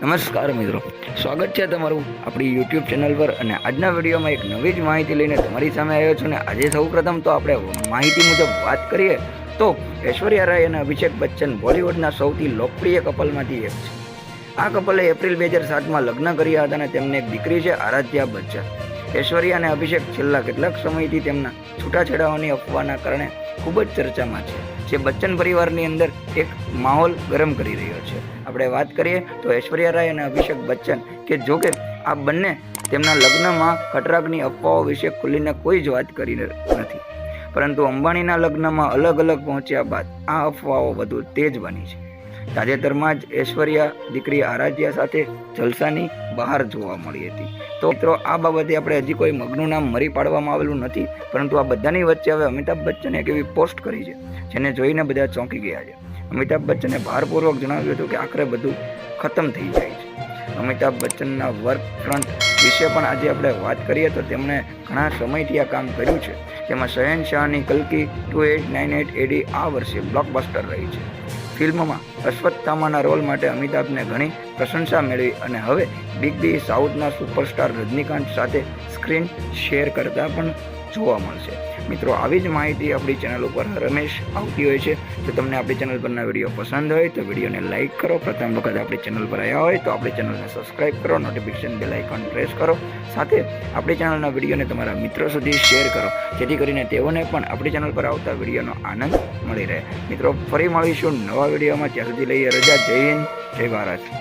નમસ્કાર મિત્રો, સ્વાગત છે તમારું આપણી યુટ્યુબ ચેનલ પર. અને આજના વિડીયોમાં એક નવી જ માહિતી લઈને તમારી સામે આવ્યો છું. ને આજે સૌપ્રથમ તો આપણે માહિતી મુજબ વાત કરીએ તો ઐશ્વર્યા રાય અને અભિષેક બચ્ચન બોલિવૂડના સૌથી લોકપ્રિય કપલમાંથી એક છે. આ કપલે એપ્રિલ 2007માં લગ્ન કર્યા હતા અને તેમને એક દીકરી છે, આરાધ્યા બચ્ચન. ઐશ્વર્યા અને અભિષેક છેલ્લા કેટલાક સમયથી તેમના છૂટાછેડાઓની અફવાના કારણે ખૂબ જ ચર્ચામાં છે, જે બચ્ચન પરિવારની અંદર એક માહોલ ગરમ કરી રહ્યો છે. આપણે વાત કરીએ તો ઐશ્વર્યા રાય અને અભિષેક બચ્ચન કે જો કે આ બંને તેમના લગ્નમાં ખટરાગની અફવાઓ વિશે ખુલીને કોઈ જ વાત કરી નથી, પરંતુ અંબાણીના લગ્નમાં અલગ અલગ પહોંચ્યા બાદ આ અફવાઓ વધુ તેજ બની છે. તાજેતરમાં જ ઐશ્વર્યા દીકરી આરાધ્યા સાથે જલસાની બહાર જોવા મળી હતી. તો મિત્રો, આ બાબતે આપણે હજી કોઈ મગનું નામ મરી પાડવામાં આવેલું નથી, પરંતુ આ બધાની વચ્ચે હવે અમિતાભ બચ્ચને એક એવી પોસ્ટ કરી છે જેને જોઈને બધા ચોંકી ગયા છે. અમિતાભ બચ્ચને ભારપૂર્વક જણાવ્યું હતું કે આખરે બધું ખતમ થઈ જાય છે. અમિતાભ બચ્ચનના વર્ક ફ્રન્ટ વિશે પણ આજે આપણે વાત કરીએ તો તેમણે ઘણા સમયથી આ કામ કર્યું છે, જેમાં શહેનશાહની કલ્કી 2898 AD આ વર્ષે બ્લોકબસ્ટર રહી છે. ફિલ્મમાં અશ્વત્થામાના રોલ માટે અમિતાભને ઘણી પ્રશંસા મેળવી અને હવે બિગ બી સાઉથના સુપરસ્ટાર રજનીકાંત સાથે સ્ક્રીન શેર કરતા પણ જોવા મળશે. મિત્રો, આવી જ માહિતી આપણી ચેનલ ઉપર રમેશ આવતી હોય છે. જો તમને આપણી ચેનલ પરના વિડીયો પસંદ હોય તો વિડીયોને લાઇક કરો. પ્રથમ વખત આપણી ચેનલ પર આવ્યા હોય તો આપણી ચેનલને સબસ્ક્રાઇબ કરો, નોટિફિકેશન બેલ આઇકોન પ્રેસ કરો. સાથે આપણી ચેનલના વિડીયોને તમારા મિત્રો સુધી શેર કરો, જેથી કરીને તેઓને પણ આપણી ચેનલ પર આવતા વિડીયોનો આનંદ મળી રહે. મિત્રો, ફરી મળીશું નવા વિડીયોમાં. ત્યાં સુધી લઈએ રજા. જય હિન્દ, જય ભારત.